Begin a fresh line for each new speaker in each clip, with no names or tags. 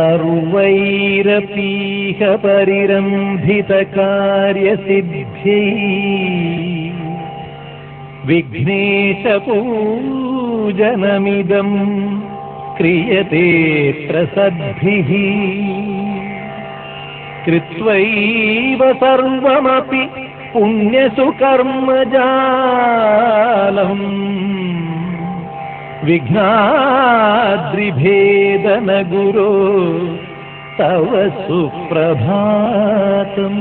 सर्वैरपीह परिरम्भितकार्यसिद्ध्यै विघ्नेशपूजनमिदं क्रियते प्रसद्भिः कृत्वैव सर्वमपि पुण्यसुकर्मजालम् विघ्नाद्रिभेदन गुरो तव सुप्रभातम्।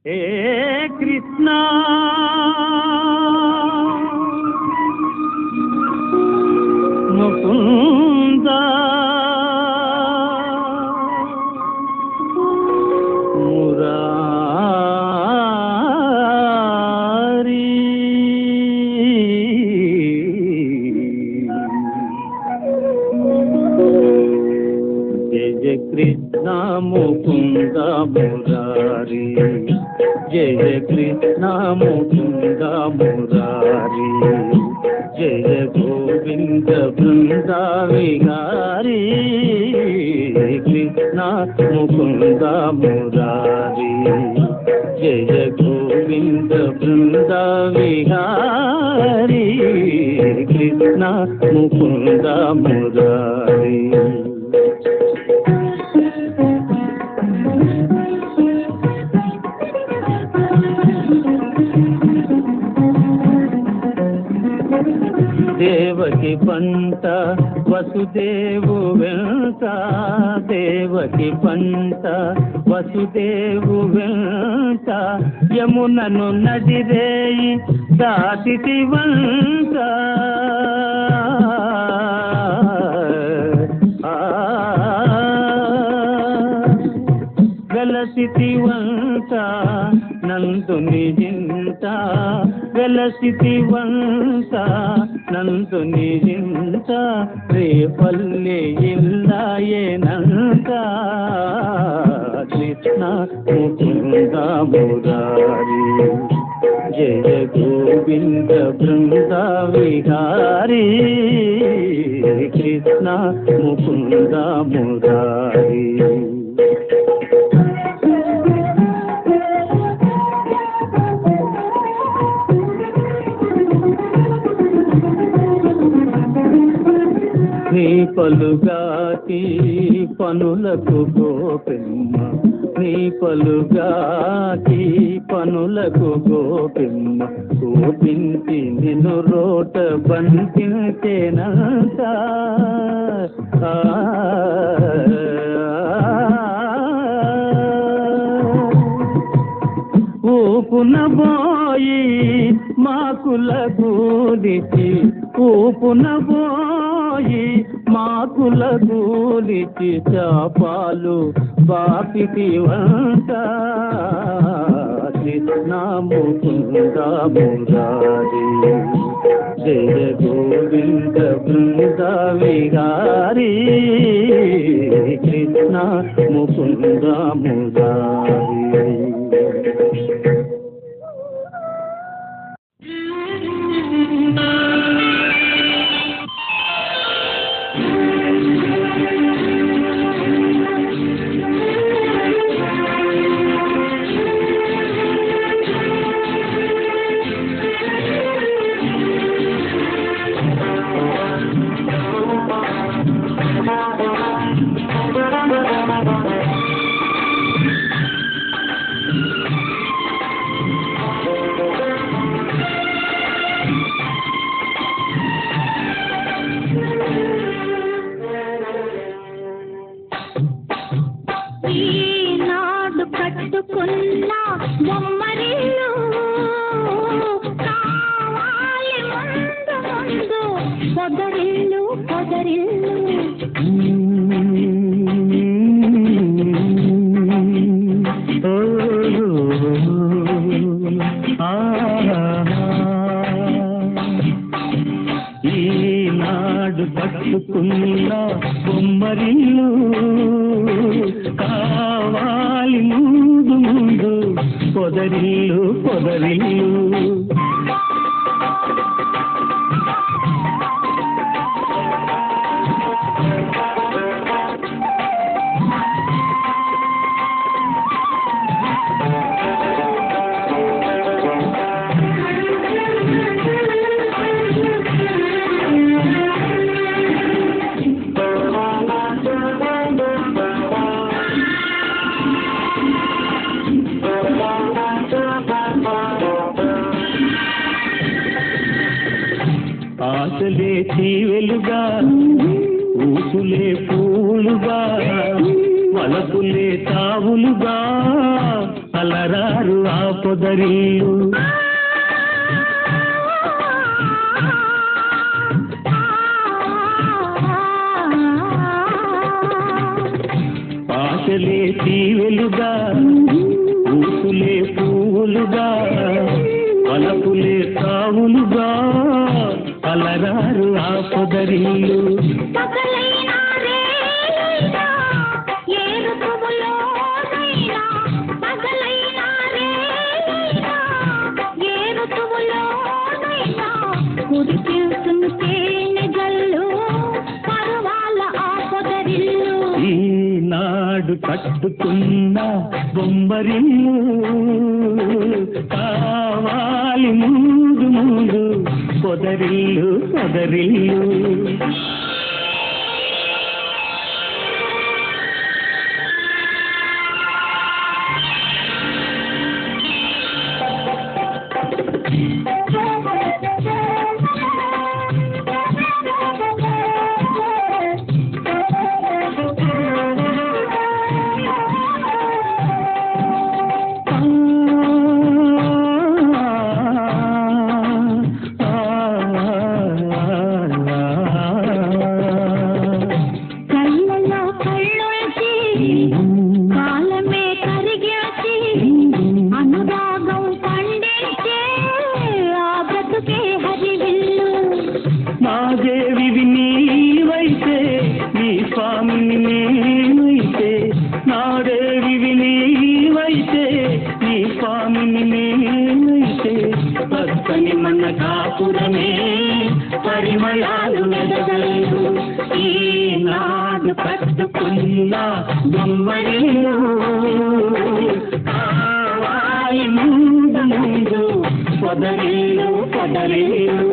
హే కృష్ణ ముకుంద మురారి జయ కృష్ణ ముకుంద మురారి జయ కృష్ణ ముకుంద మురారి జయ గోవింద బృంద విహారీ కృష్ణ ముకుంద మురారి జయ గోవింద బృంద విహారీ కృష్ణ ముకుంద మురారి దేవకి పంట వసుదేవు వెంట దేవకి పంట వసుదేవు వెంట యమునను నదిరేయి దాటితి వంట వెలసితి వంట నందుని జింత వెలసితి వంట నందుని జింత రేపల్లె ఇల్లాయేనంత కృష్ణ ముకుంద మురారి జయ గోవింద బృంద విహారీ కృష్ణ ముకుంద మురారి నీ పలుగాటి పనులకు గోపెమ్మ నీ పలుగాటి పనులకు గోపెమ్మ గోపించి నిన్ను రోట బంధించేనంత ఊపున పోయి మాకుల గూలిచి ఊపున పోయి మాకుల గూలిచి చాపాలు బాపిటి వంట కృష్ణ ముకుంద మురారి జయ గోవింద బృంద విహారీ కృష్ణ ముకుంద మురారి ఈనాడు పట్టుకున్న బొమ్మరిల్లు కావాలి ముందు ముందు పొదరిల్లు పొదరిల్లు ఆశలే చీవెలుగా ఊసులే పూలుగా వలపులే తావులుగా అలరారు ఆ పొదరిల్లు. ఆశలే తీవెలుగా, ఊసులే పువ్వులుగా, పలపులే తావులుగా, అలరారు ఆ పొదరిల్లు. ఈనాడు కట్టుకున్న బొమ్మరిల్లు కావాలి ముందు ముందు పొదరిల్లు పొదరిల్లు. నాదేవి నీవైతే నీ స్వామిని నేనైతే, నాదేవి నీవైతే నీ స్వామిని నేనైతే, పచ్చని మన కాపురమే పరిమళాలు వెదగలేదు. ఈనాడు కట్టుకున్న బొమ్మరిల్లు కావాలి ముందు ముందు పొదరిల్లు పొదరిల్లు.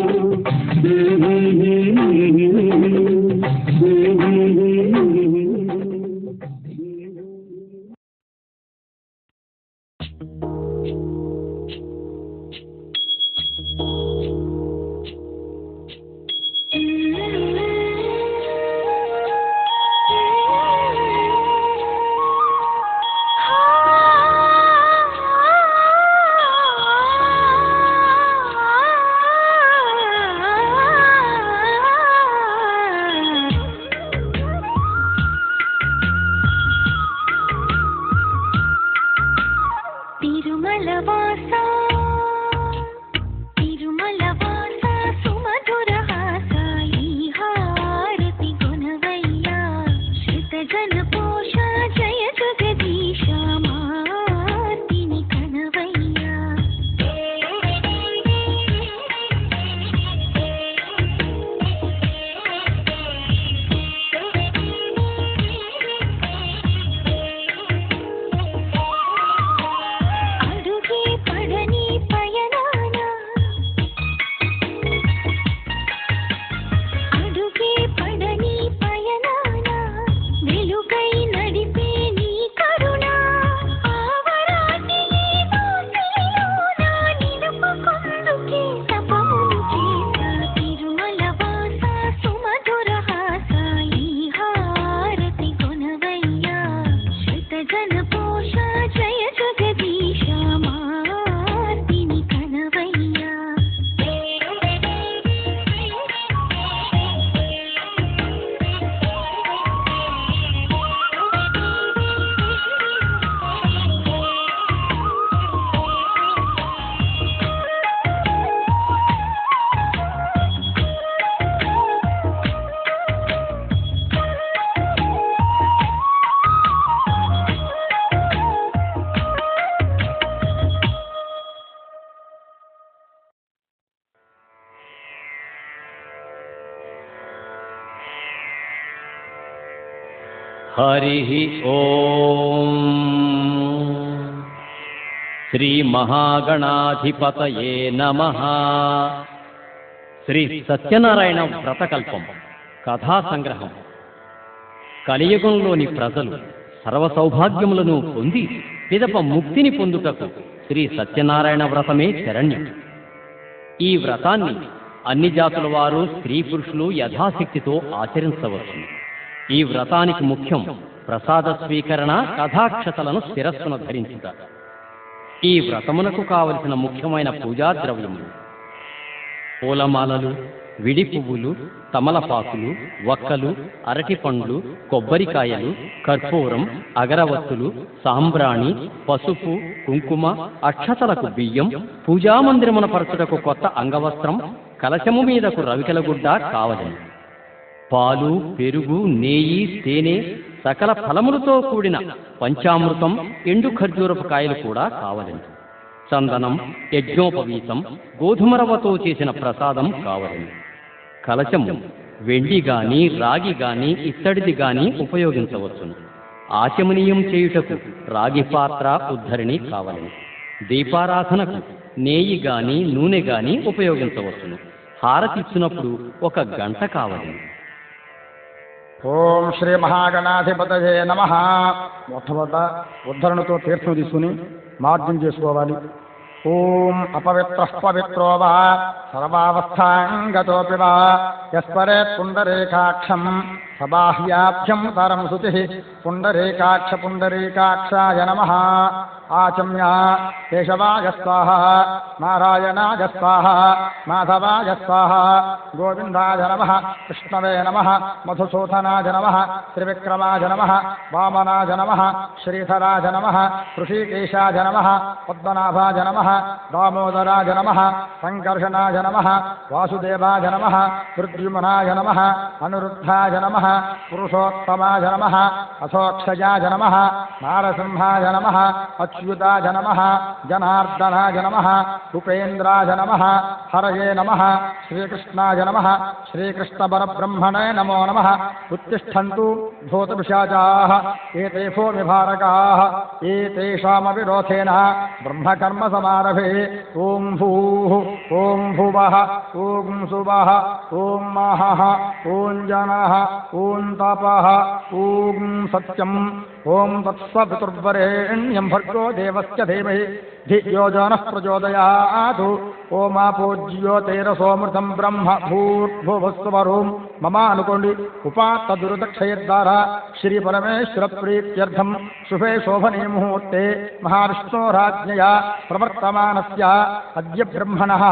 హరి ఓం. శ్రీ మహాగణాధిపతయే నమః. శ్రీ సత్యనారాయణ వ్రతకల్పం కథా సంగ్రహం. కలియుగంలోని ప్రజలు సర్వ సౌభాగ్యములను పొంది పిదప ముక్తిని పొందుటకు శ్రీ సత్యనారాయణ వ్రతమే శరణ్యం. ఈ వ్రతాన్ని అన్ని జాతుల వారు స్త్రీ పురుషులు యథాశక్తితో ఆచరించవచ్చు. ఈ వ్రతానికి ముఖ్యం ప్రసాద స్వీకరణ, కథాక్షతలను శిరస్సును ధరించుట. ఈ వ్రతమునకు కావలసిన ముఖ్యమైన పూజా ద్రవ్యములు: పూలమాలలు, విడి పువ్వులు, తమలపాకులు, వక్కలు, అరటిపండ్లు, కొబ్బరికాయలు, కర్పూరం, అగరవత్తులు, సాంబ్రాణి, పసుపు, కుంకుమ, అక్షతలకు బియ్యం, పూజామందిరమున పరచుటకు కొత్త అంగవస్త్రం, కలశము మీదకు రవికెల గుడ్డ కావలెను. పాలు, పెరుగు, నెయ్యి, తేనె, సకల ఫలములతో కూడిన పంచామృతం, ఎండు ఖర్జూరపు కాయలు కూడా కావలెను. చందనం, యజ్ఞోపవీతం, గోధుమ రవ్వతో చేసిన ప్రసాదం కావలెను. కలశము వెండి గాని, రాగి గాని, ఇత్తడిది గాని ఉపయోగించవచ్చును. ఆచమనీయం చేయుటకు రాగి పాత్ర, ఉద్ధరిణి కావలెను. దీపారాధనకు నేయి గాని, నూనె గాని ఉపయోగించవచ్చును. హారతిచ్చినప్పుడు ఒక గంట కావలెను.
ఓం శ్రీ మహాగణాధిపతయే నమః. మొట్టమొదట ఉద్ధరణతో తీర్థం తీసుకుని మార్గం చేసుకోవాలి. ఓం అపవిత్రః పవిత్రో వా సర్వావస్థాంగతోపి వా యస్పరేత్ పుండరీకాక్షం సబాహ్యాభ్యం తరం శుచిః పుండరీకాక్ష పుండరీకాక్షాయ నమః. ఆచమ్య కేశవాయ స్వాహ, నారాయణాయ స్వాహ, మాధవాయ స్వాహ, గోవిందాయ నమః, కృష్ణవే నమః, మధుసూదనాయ నమః, త్రివిక్రమాయ నమః, వామనాయ నమః, శ్రీధరాయ నమః, ఋషికేశాయ నమః, పద్మనాభాయ నమః, దామోదరాయ నమః, సంకర్షణాయ నమః, వాసుదేవాయ నమః, ప్రద్యుమ్నాయ నమః, అనిరుద్ధాయ నమః, పురుషోత్తమాయ నమః, అథోక్షయాయ నమః, నారసింహాయ నమః, అచ్యుతాయ నమః, జనార్దనాయ నమః, ఉపేంద్రాయ నమః, హరయే నమః, శ్రీకృష్ణాయ నమః, శ్రీకృష్ణపరబ్రహ్మణే నమో నమః. ఉత్తిష్టంతు భూతపిశాచాః ఏతే భూమిభారకాః ఏతేషామపి రోధేన బ్రహ్మకర్మ సమారభే. ఓం భూః, ఓం భువః, ఓం సువః, ఓం మహః, ఓం జనః, ఓం తపః, ఓం సత్యం, ఓం తత్సవితుర్వరేణ్యం భర్గో దేవస్య ధీమహి ధియో జనః ప్రచోదయాత్. ఓమాపో జ్యోతిరసోమృతం బ్రహ్మ భూర్భువస్వరం మమ అనుకోండి. ఉపాత్త దురదక్షయద్వారా శ్రీ పరమేశ్వర ప్రీత్యర్థం శుభే శోభనే ముహూర్తే మహావిష్ణోరాజ్ఞయా ప్రవర్తమానస్య అద్య బ్రహ్మణః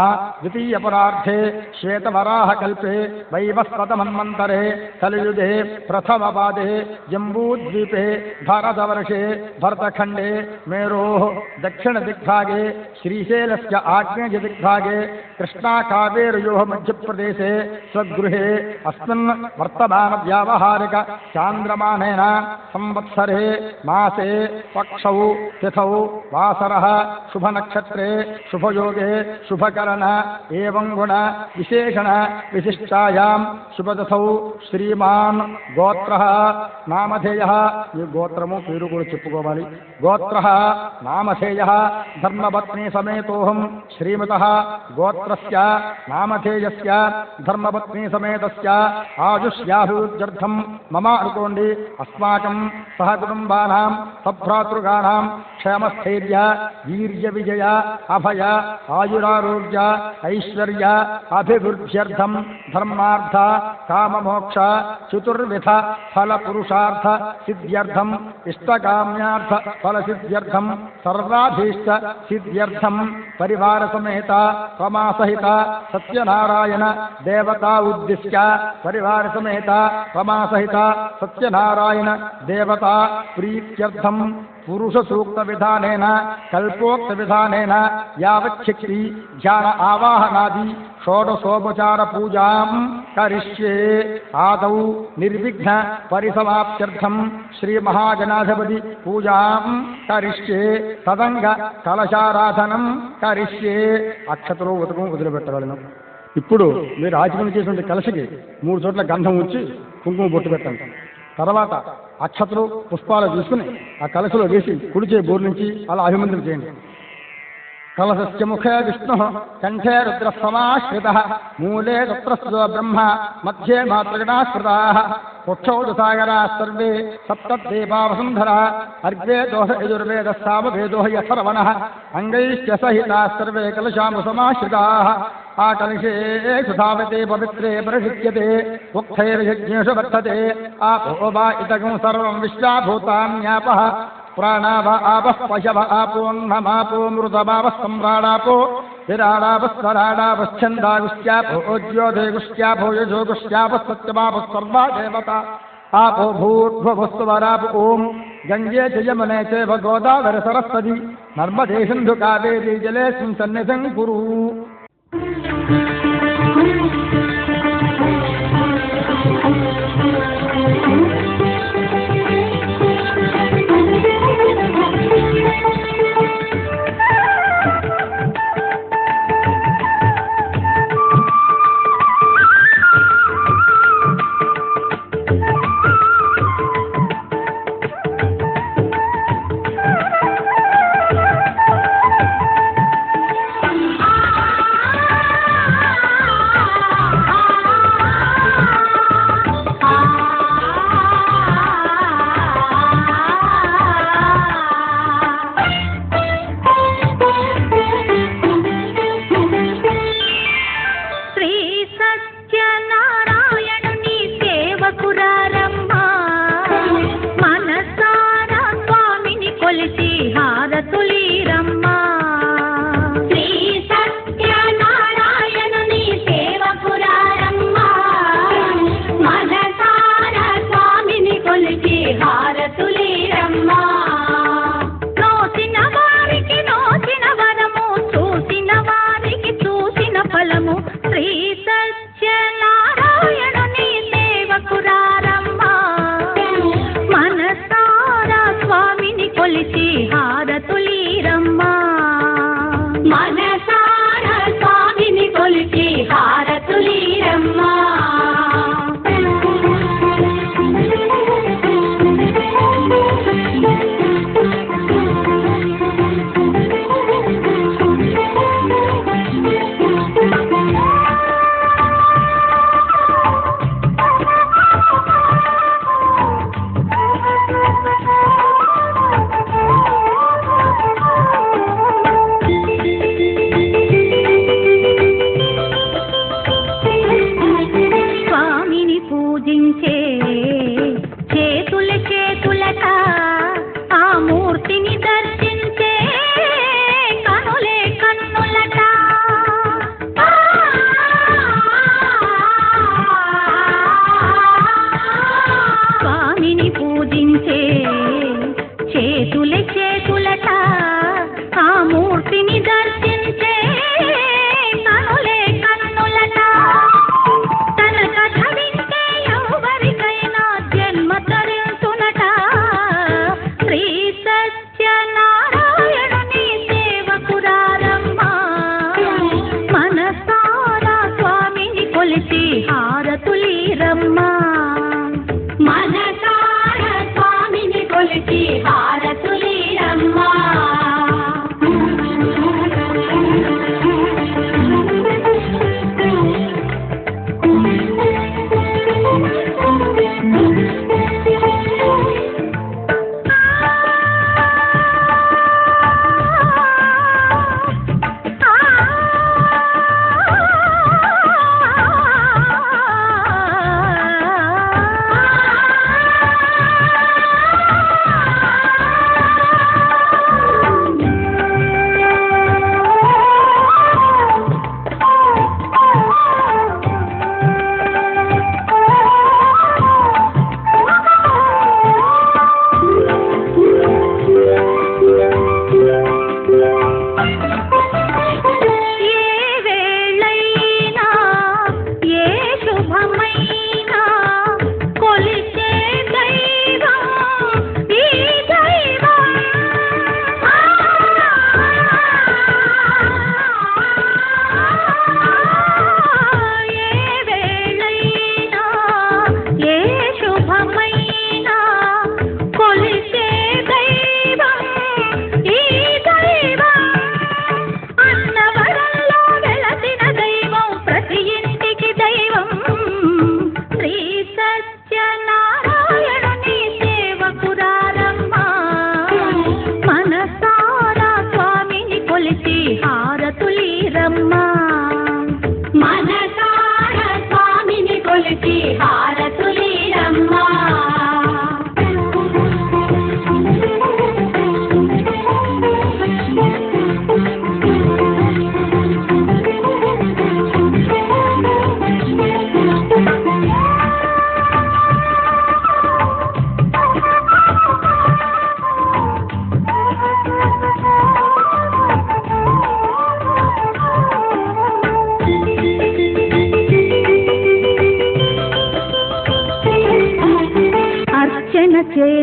ద్వితీయపరార్థే శ్వేతవరాహకల్పే వైవస్వతమన్వంతరే కలియుగే ప్రథమపాదే జంబూద్వీపే భారతవర్షే భరతఖండే మేరోః దక్షిణదిగ్భాగే శ్రీశైలస్య ఆగ్నేయదిగ్భాగే కృష్ణాకావేర్యోః మధ్యప్రదేశే స్వగృహే అస్మిన్ వర్తమాన వ్యావహారిక చాంద్రమానేన సంవత్సరే మాసే పక్షౌ తిథౌ వాసరః శుభనక్షత్రే శుభయోగే శుభకరణ ఏవం గుణ విశేషణ విశిష్టాయాం శుభదశౌ శ్రీమాన్ గోత్రః నామధేయః. ఈ గోత్రము పేరు కూడా చెప్పుకోవాలి. గోత్రః నామధేయః ధర్మపత్ని సమేతోహం శ్రీమతః గోత్రస్య నామధేయస్య ధర్మపత్ని సమేతస్య ఆయుష్యాభివృద్ధ్యర్థం మమ అనుకోండి. అస్మాకం సహ కుటుంబానాం సభ్రాతృగానాం క్షేమస్థైర్య వీర్య విజయ అభయ ఆయురారోగ్య ఐశ్వర్య అభివృద్ధ్యర్థం ధర్మార్థ కామమోక్ష చతుర్విధ ఫల పురుషార్థ సిద్ధ్యర్థం ఇష్టకామ్యార్థ ఫల సిద్ధ్యర్థం సర్వాభీష్ట సిద్ధ్యర్థం పరివార సమేత రమాసహిత సత్యనారాయణ దేవతా ఉద్దిశ్య పరివార సమేత రమాసహిత సత్యనారాయణ దేవతా ప్రీత్యర్థం పురుష సూక్త విధానేన కల్పోక్త విధానేన యావచ్చక్తి ధ్యాన ఆవాహనాది షోడశోపచార పూజాం కరిష్యే. ఆదౌ నిర్విఘ్న పరిసమాప్త్యర్థం శ్రీ మహాగణాధిపతి పూజాం కరిష్యే. తదంగ కలశారాధనం కరిష్యే. అక్షతలు ఉతకం వదిలిపెట్టగలను. ఇప్పుడు మీరు ఆచరణ చేసినటువంటి కలశకి 3 చోట్ల గంధం ఉంచి కుంకుమ బొట్టు పెట్టండి. తర్వాత అక్షతలు పుష్పాలు తీసుకుని ఆ కలశలో వేసి కుడిచే బోరు నుంచి అలా అభిమంత్రం చేయండి. కలశస్య ముఖే విష్ణు కంఠే రుద్ర సమాశ్రితః మూలే తత్రస్తో బ్రహ్మ మధ్యే మాతృగణా స్మృతాః పుక్షౌ సాగరాः సర్వే సప్తద్వీపావసుంధరా అర్గ్వే దోష యజుర్వేద సామవేదో యథర్వణః అంగైశ్చ సహితాः సర్వే కలశాము సమాశ్రితాः. ఆ కలశే సుధావతే పవిత్రే పరిషిచ్యతే ఉక్తైర్యజ్ఞేషు వర్తతే ఆపో వా ఇదగం సర్వం విశ్వాభూతాన్యాపః ప్రాణావ ఆపః పశవ ఆపోన్నమాపో మృతభావ సమ్రాడాపో విరాడాపస్వరాడాపశ్చందాగుష్ట్యాపో జ్యోతిగుష్ట్యాపో యజోగుష్ట్యాప సత్యమాప సర్వా దేవత आपो भूर्भुवस्वराप ओम गंगे च यमुने चैव गोदावरी सरस्वती नर्मदे सिंधु कावेरी जलेऽस्मिन् सन्निधिं कुरु।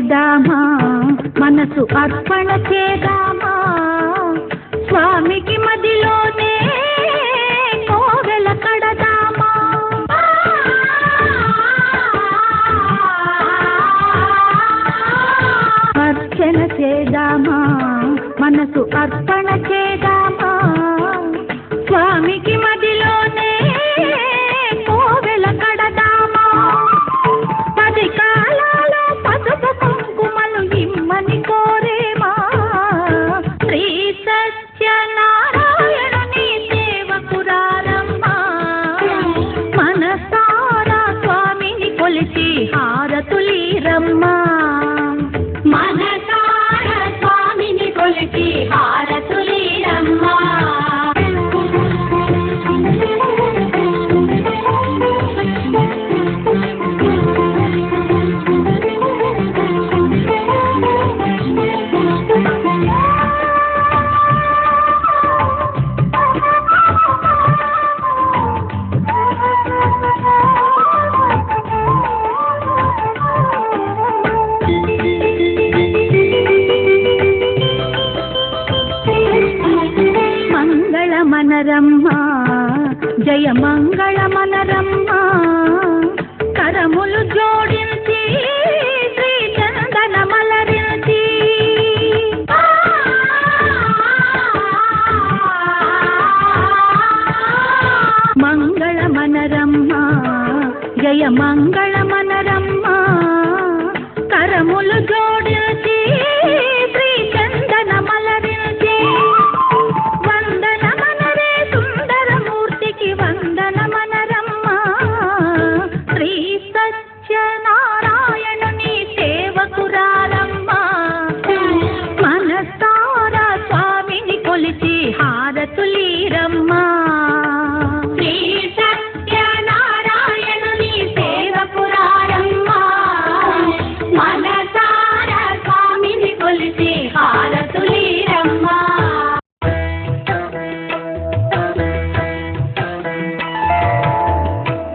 చేదామా మనసు అర్పణ చేదామా స్వామికి మదిలోనే కోవెల కడదామా అర్చన చేదామా మనసు అర్పణ చేదామా స్వామికి మదిలోనే కోవెల కడదామా 10 కాలాలో పసుపు కుంకుమలు ఇమ్మని కోరేమా శ్రీ సత్యనారాయణుని సేవకురారమ్మా మనసారా స్వామిని కొలిచి హారతులీరమ్మా మనసారా స్వామిని కొలిచి హారతులీరమ్మా మనరమ్మా జయ మంగళ మనరమ్మా కరములు జోడించి శ్రీ చందన మలరించి మంగళ మనరమ్మా జయ మంగళ మనరమ్మా కరములు జోడించి శ్రీ చందన మలరించి వందనమనరమ్మా శ్రీ సత్యనారాయణుని సేవకురారమ్మా మనసారా స్వామిని కొలిచి హారతులీరమ్మా శ్రీ సత్యనారాయణుని సేవకురారమ్మా మనసారా స్వామిని కొలిచి హారతులీరమ్మా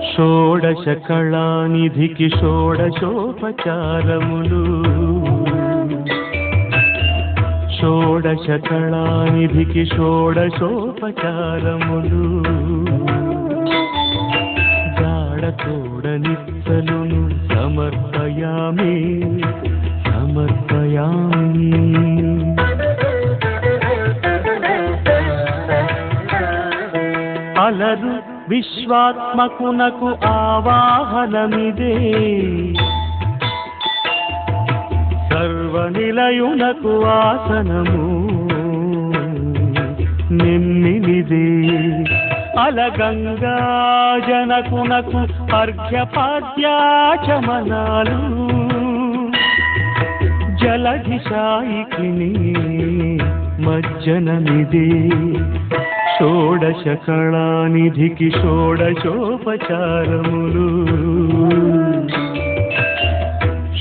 షోడశ కళానిధికి షోడశోపచారములు షోడశ కళానిధికి షోడశోపచారములు జాడతోడనిత్తలును సమర్పయామి సమర్పయామి అలరు విశ్వాత్మకునకు ఆవాహనమిదే సర్వనిలయునకు ఆసనము నిన్నిదే అలగంగా జనకునకు అర్ఘ్యపాద్యాచమనాలు జలధిశాయికిని మజ్జనమిదే షోడశ కళానిధికి షోడశోపచారములు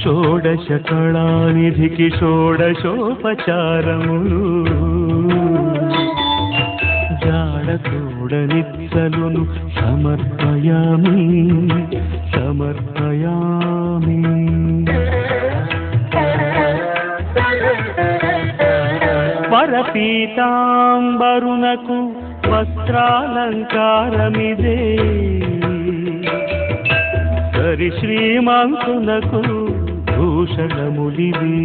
షోడశ కళానిధికి షోడశోపచారములు జాడతోడనిత్తలును సమర్పయామి సమర్పయామి వరపీతాంబరునకు వస్త్రాలంకారమిదే సరి శ్రీమంతునకు భూషణములివి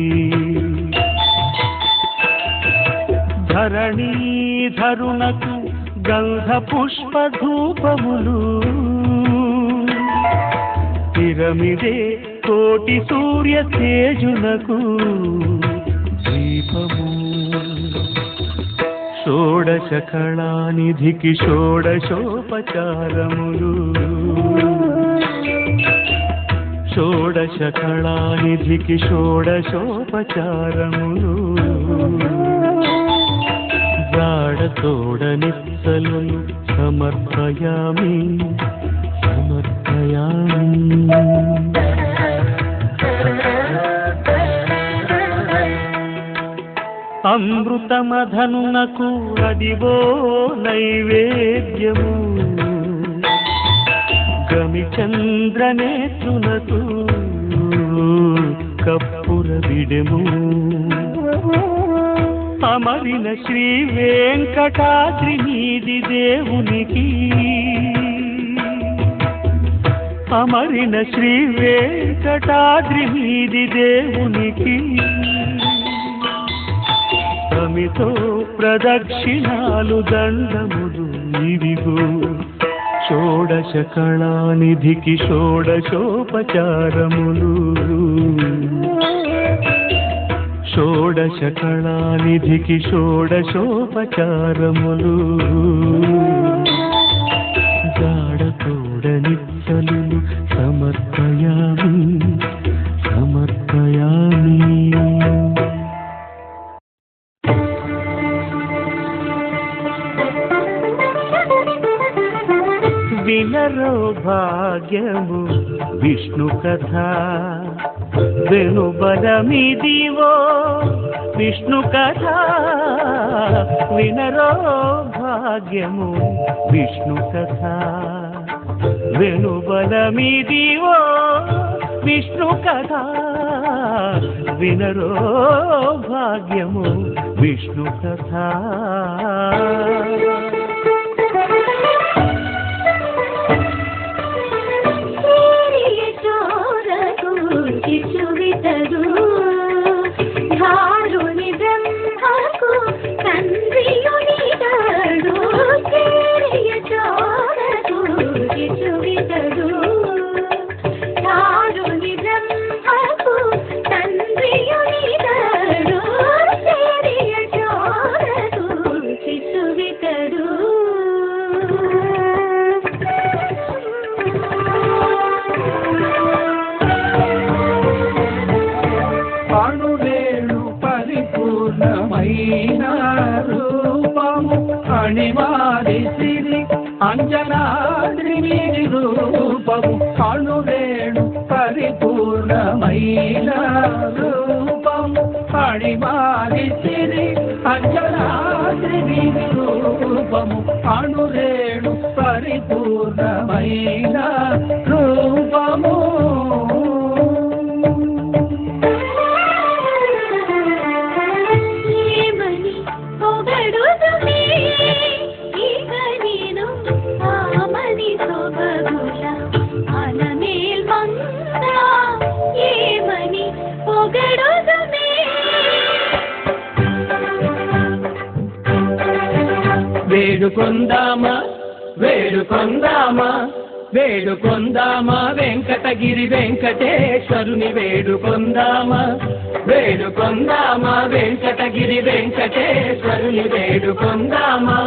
ధరణీధరునకు గంధ పుష్ప ధూపములు తిరమిదే కోటి సూర్య తేజునకు దీపము షోడశ కళానిధికి షోడశోపచారములు షోడశ కళానిధికి షోడశోపచారములు జాడతోడనిత్తలును సమర్పయామి సమర్పయామి అమృతమధనునకు అదివో నైవేద్యము గమిచంద్రనేత్రునకు కప్పుర ఊరవిడెము అమరిన శ్రీ వెంకటాద్రి మీది దేవునికి అమరిన శ్రీ వెంకటాద్రి మీది దేవునికి తమితో ప్రదక్షిణాలు దండములు ఇవిగో షోడశ కళానిధికి షోడశోపచారములు షోడశ కళానిధికి షోడశోపచారములు గాఢతోడనిత్తలు సమర్పయామి సమర్పయామి. వినరో భాగ్యము విష్ణు కథ వెనుబలమిదివో విష్ణు కథ వినరో భాగ్యము విష్ణు కథ వెనుబలమిదివో విష్ణు కథ వినరో భాగ్యము విష్ణు కథ.
శిశువితడు ధారుని బ్రహ్మకు తండ్రియునితడు చోరకు శిశువితడు ధారుని బ్రహ్మకు తండ్రియునితడు చోరకు శిశువితడు.
పరిపూర్ణమైన రూపము అణివారి సిరి అంజనాద్రి మీది రూపము అణువేణు పరిపూర్ణమైన రూపము అణివారి సిరి అంజనాద్రి మీది రూపము అణువేణు పరిపూర్ణమైన రూపము. వేడుకొందామా వేడుకొందామా వేడుకొందామా వెంకటగిరి వెంకటేశ్వరుని వేడుకొందామా వేడుకొందామా వెంకటగిరి వెంకటేశ్వరుని వేడుకొందామా.